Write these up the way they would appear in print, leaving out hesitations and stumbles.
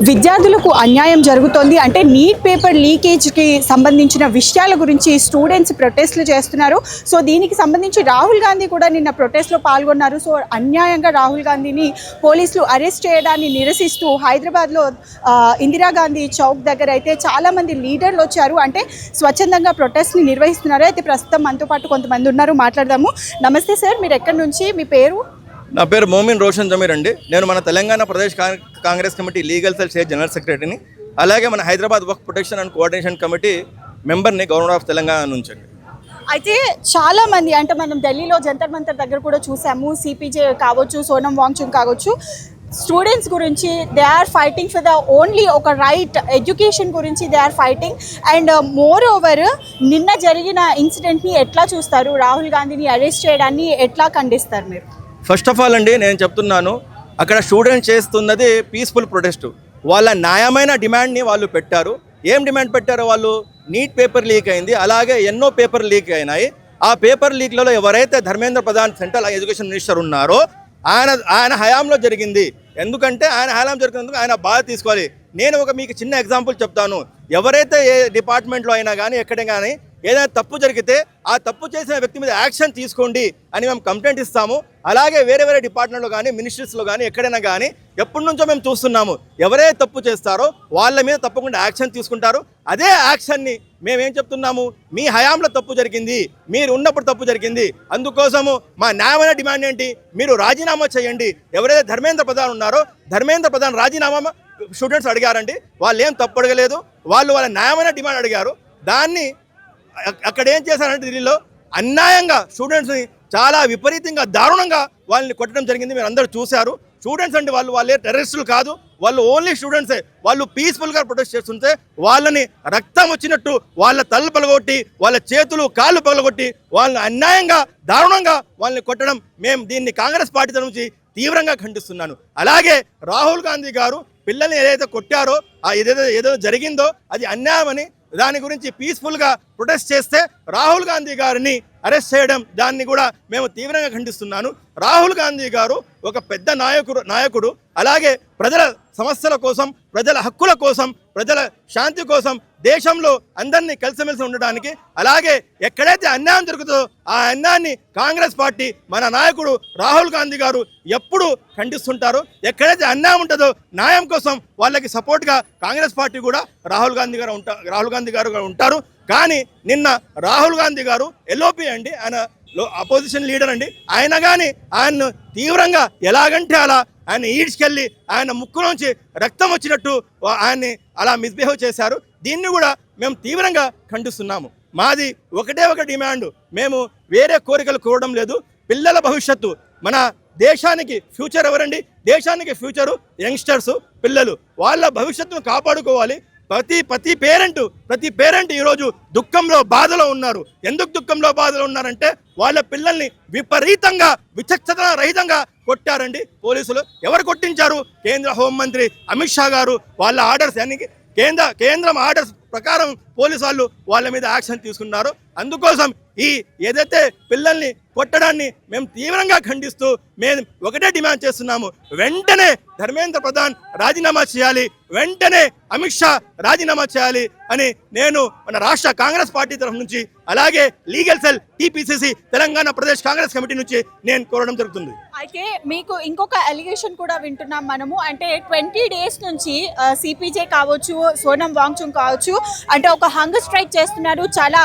విద్యార్థులకు అన్యాయం జరుగుతోంది అంటే నీట్ పేపర్ లీకేజ్కి సంబంధించిన విషయాల గురించి స్టూడెంట్స్ ప్రొటెస్ట్లు చేస్తున్నారు. సో దీనికి సంబంధించి రాహుల్ గాంధీ కూడా నిన్న ప్రొటెస్ట్లో పాల్గొన్నారు. సో అన్యాయంగా రాహుల్ గాంధీని పోలీసులు అరెస్ట్ చేయడాన్ని నిరసిస్తూ హైదరాబాద్లో ఇందిరాగాంధీ చౌక్ దగ్గర అయితే చాలామంది లీడర్లు వచ్చారు. అంటే స్వచ్ఛందంగా ప్రొటెస్ట్ని నిర్వహిస్తున్నారు. అయితే ప్రస్తుతం మనతో పాటు కొంతమంది ఉన్నారు, మాట్లాడదాము. నమస్తే సార్, మీరు ఎక్కడి నుంచి, మీ పేరు? నా పేరు మోమిన్ రోషన్ జమీర్ అండి. నేను మన Telangana Pradesh Congress committee legal cell state general సెక్రటరీని, అలాగే మన Hyderabad Waqf protection and coordination committee మెంబర్ని గవర్నర్ ఆఫ్ తెలంగాణ నుంచి అండి. అయితే చాలామంది అంటే మనం ఢిల్లీలో జంతర్ మంతర్ దగ్గర కూడా చూసాము, సిపిజే కావచ్చు, సోనం వాంగ్చుక్ కావచ్చు, స్టూడెంట్స్ గురించి they are fighting for the only ఒక రైట్ ఎడ్యుకేషన్ గురించి they are fighting. And moreover నిన్న జరిగిన ఇన్సిడెంట్ని ఎట్లా చూస్తారు? రాహుల్ గాంధీని అరెస్ట్ చేయడాన్ని ఎట్లా ఖండిస్తారు మీరు? ఫస్ట్ ఆఫ్ ఆల్ అండి, నేను చెప్తున్నాను, అక్కడ స్టూడెంట్స్ చేస్తున్నది పీస్ఫుల్ ప్రొటెస్ట్. వాళ్ళ న్యాయమైన డిమాండ్ని వాళ్ళు పెట్టారు. ఏం డిమాండ్ పెట్టారో వాళ్ళు, నీట్ పేపర్ లీక్ అయింది, అలాగే ఎన్నో పేపర్ లీక్ అయినాయి. ఆ పేపర్ లీక్లలో ఎవరైతే Dharmendra Pradhan central education minister ఉన్నారో ఆయన హయాంలో జరిగింది. ఎందుకంటే ఆయన హయాం జరిగినందుకు ఆయన బాధ తీసుకోవాలి. నేను మీకు చిన్న ఎగ్జాంపుల్ చెప్తాను. ఎవరైతే ఏ డిపార్ట్మెంట్లో అయినా కానీ ఎక్కడ కానీ ఏదైనా తప్పు జరిగితే ఆ తప్పు చేసిన వ్యక్తి మీద యాక్షన్ తీసుకోండి అని మేము కంప్లైంట్ ఇస్తాము. అలాగే వేరే వేరే డిపార్ట్మెంట్లో కానీ మినిస్ట్రీస్లో కానీ ఎక్కడైనా కానీ ఎప్పటి నుంచో మేము చూస్తున్నాము, ఎవరైతే తప్పు చేస్తారో వాళ్ళ మీద తప్పకుండా యాక్షన్ తీసుకుంటారు. అదే యాక్షన్ని మేమేం చెప్తున్నాము, మీ హయాంలో తప్పు జరిగింది, మీరు ఉన్నప్పుడు తప్పు జరిగింది, అందుకోసము మా న్యాయమైన డిమాండ్ ఏంటి, మీరు రాజీనామా చేయండి. ఎవరైతే ధర్మేంద్ర ప్రధాన్ ఉన్నారో ధర్మేంద్ర ప్రధాన్ రాజీనామా స్టూడెంట్స్ అడిగారండి. వాళ్ళు ఏం తప్పు అడగలేదు, వాళ్ళ న్యాయమైన డిమాండ్ అడిగారు. దాన్ని అక్కడ ఏం చేశారంటే ఢిల్లీలో అన్యాయంగా స్టూడెంట్స్ని చాలా విపరీతంగా దారుణంగా వాళ్ళని కొట్టడం జరిగింది. మీరు అందరూ చూశారు. స్టూడెంట్స్ అంటే వాళ్ళే టెర్రరిస్టులు కాదు, వాళ్ళు ఓన్లీ స్టూడెంట్సే. వాళ్ళు పీస్ఫుల్గా ప్రొటెస్ట్ చేస్తుంటే వాళ్ళని రక్తం వచ్చినట్టు వాళ్ళ తల్లు పగలగొట్టి, వాళ్ళ చేతులు కాళ్ళు పగలగొట్టి, వాళ్ళని అన్యాయంగా దారుణంగా వాళ్ళని కొట్టడం మేము దీన్ని కాంగ్రెస్ పార్టీ తరఫు నుంచి తీవ్రంగా ఖండిస్తున్నాను. అలాగే రాహుల్ గాంధీ గారు పిల్లల్ని ఏదైతే కొట్టారో ఏదో జరిగిందో అది అన్యాయమని, దాని గురించి పీస్ఫుల్గా ప్రొటెస్ట్ చేస్తే రాహుల్ గాంధీ గారిని అరెస్ట్ చేయడం, దాన్ని కూడా మేము తీవ్రంగా ఖండిస్తున్నాను. రాహుల్ గాంధీ గారు ఒక పెద్ద నాయకుడు, అలాగే ప్రజల సమస్యల కోసం, ప్రజల హక్కుల కోసం, ప్రజల శాంతి కోసం, దేశంలో అందరినీ కలిసిమెలిసి ఉండడానికి, అలాగే ఎక్కడైతే అన్యాయం జరుగుతుందో ఆ అన్యాయాన్ని కాంగ్రెస్ పార్టీ మన నాయకుడు రాహుల్ గాంధీ గారు ఎప్పుడు ఖండిస్తుంటారు. ఎక్కడైతే అన్యాయం ఉంటుందో న్యాయం కోసం వాళ్ళకి సపోర్ట్గా కాంగ్రెస్ పార్టీ కూడా రాహుల్ గాంధీ గారు ఉంటారు. కానీ నిన్న రాహుల్ గాంధీ గారు ఎల్ఓపి అండి, ఆయన అపోజిషన్ లీడర్ అండి, ఆయన కానీ ఆయన్ను తీవ్రంగా ఎలాగంటే అలా ఆయన ఈడ్చుకెళ్ళి ఆయన ముక్కులోంచి రక్తం వచ్చినట్టు ఆయన్ని అలా మిస్బిహేవ్ చేశారు. దీన్ని కూడా మేము తీవ్రంగా ఖండిస్తున్నాము. మాది ఒకటే ఒక డిమాండ్, మేము వేరే కోరికలు కోరడం లేదు. పిల్లల భవిష్యత్తు, మన దేశానికి ఫ్యూచర్ ఎవరండి? దేశానికి ఫ్యూచరు యంగ్స్టర్స్, పిల్లలు. వాళ్ళ భవిష్యత్తును కాపాడుకోవాలి. ప్రతి పేరెంట్ ఈరోజు దుఃఖంలో బాధలో ఉన్నారు. ఎందుకు దుఃఖంలో బాధలో ఉన్నారంటే వాళ్ళ పిల్లల్ని విపరీతంగా విచక్షణ రహితంగా కొట్టారండి పోలీసులు. ఎవరు కొట్టించారు? కేంద్ర హోంమంత్రి అమిత్ షా గారు వాళ్ళ ఆర్డర్స్ కేంద్రం ఆర్డర్స్ ప్రకారం పోలీసు వాళ్ళు వాళ్ళ మీద యాక్షన్ తీసుకున్నారు. అందుకోసం ఏదైతే పిల్లల్ని కొట్టడాన్ని మేము తీవ్రంగా ఖండిస్తూ మేము ఒకటే డిమాండ్ చేస్తున్నాము, వెంటనే ధర్మేంద్ర ప్రధాన్ రాజీనామా చేయాలి, వెంటనే అమిత్ షా రాజీనామా చేయాలి అని నేను మన రాష్ట్ర కాంగ్రెస్ పార్టీ తరఫు నుంచి, అలాగే legal cell TPCC Telangana Pradesh Congress committee నుంచి నేను కోరడం జరుగుతుంది. అయితే మీకు ఇంకొక అలిగేషన్ కూడా వింటున్నాం మనము, అంటే 20 days నుంచి సిపిజే కావచ్చు, సోనం వాంగ్చుక్ కావచ్చు, అంటే ఒక హంగర్ స్ట్రైక్ చేస్తున్నారు. చాలా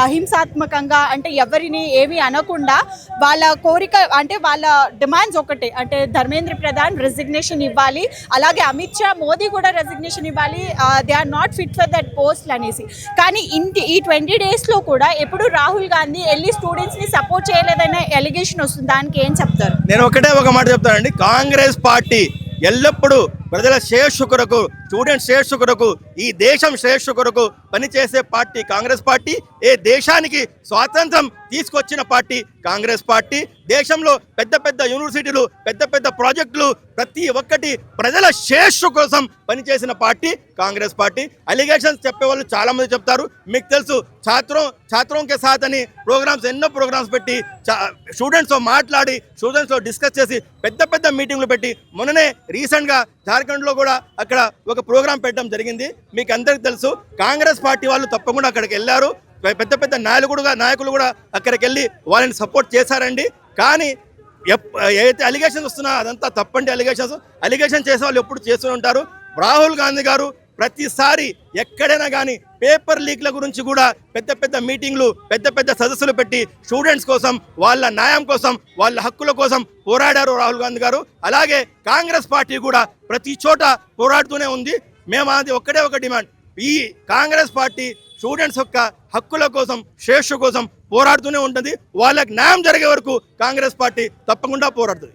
అహింసాత్మకంగా, అంటే ఎవరిని ఏమీ అనకుండా వాళ్ళ కోరిక, అంటే వాళ్ళ డిమాండ్స్ ఒకటే, అంటే ధర్మేంద్ర ప్రధాన్ రెసిగ్నేషన్ ఇవ్వాలి, అలాగే అమిత్ షా, మోదీ కూడా రెసిగ్నేషన్ ఇవ్వాలి, they are not fit for that post అనేసి. కానీ ఈ 20 daysలో కూడా ఎప్పుడు రాహుల్ గాంధీ వెళ్ళి స్టూడెంట్స్ని సపోర్ట్ చేయలేదనే ఎలిగేషన్ వస్తుంది. దానికి ఏం చెప్తారు? నేను ఒక మాట చెప్తానండి. కాంగ్రెస్ పార్టీ ఎల్లప్పుడూ ప్రజల శ్రేయస్సు కొరకు, స్టూడెంట్స్ శ్రేయస్సు కొరకు, ఈ దేశం శ్రేయస్సు కొరకు పనిచేసే పార్టీ కాంగ్రెస్ పార్టీ. ఏ దేశానికి స్వాతంత్రం తీసుకొచ్చిన పార్టీ కాంగ్రెస్ పార్టీ. దేశంలో పెద్ద యూనివర్సిటీలు, పెద్ద ప్రాజెక్టులు, ప్రతి ఒక్కటి ప్రజల శ్రేయస్సు కోసం పనిచేసిన పార్టీ కాంగ్రెస్ పార్టీ. అలిగేషన్స్ చెప్పేవాళ్ళు చాలా మంది చెప్తారు. మీకు తెలుసు, ఛాత్రోంకే సాత్ అని ఎన్నో ప్రోగ్రామ్స్ పెట్టి స్టూడెంట్స్తో మాట్లాడి, స్టూడెంట్స్తో డిస్కస్ చేసి పెద్ద మీటింగ్లు పెట్టి, మొన్ననే రీసెంట్గా ఉత్తరాఖండ్లో కూడా అక్కడ ఒక ప్రోగ్రాం పెట్టడం జరిగింది. మీకు అందరికీ తెలుసు, కాంగ్రెస్ పార్టీ వాళ్ళు తప్పకుండా అక్కడికి వెళ్ళారు. పెద్ద పెద్ద నాయకులు కూడా అక్కడికి వెళ్ళి వాళ్ళని సపోర్ట్ చేశారండి. కానీ ఏదైతే అలిగేషన్స్ వస్తున్నాయో అదంతా తప్పండి. అలిగేషన్ చేసే వాళ్ళు ఎప్పుడు చేస్తూ ఉంటారు. రాహుల్ గాంధీ గారు ప్రతిసారి ఎక్కడైనా కానీ పేపర్ లీక్ల గురించి కూడా పెద్ద పెద్ద మీటింగ్లు, పెద్ద పెద్ద సదస్సులు పెట్టి స్టూడెంట్స్ కోసం, వాళ్ళ న్యాయం కోసం, వాళ్ళ హక్కుల కోసం పోరాడారు రాహుల్ గాంధీ గారు. అలాగే కాంగ్రెస్ పార్టీ కూడా ప్రతి చోట పోరాడుతూనే ఉంది. మేము అది ఒక్కటే ఒక డిమాండ్, ఈ కాంగ్రెస్ పార్టీ స్టూడెంట్స్ యొక్క హక్కుల కోసం, శ్రేష్ఠ కోసం పోరాడుతూనే ఉంటుంది. వాళ్ళకి న్యాయం జరిగే వరకు కాంగ్రెస్ పార్టీ తప్పకుండా పోరాడుతుంది.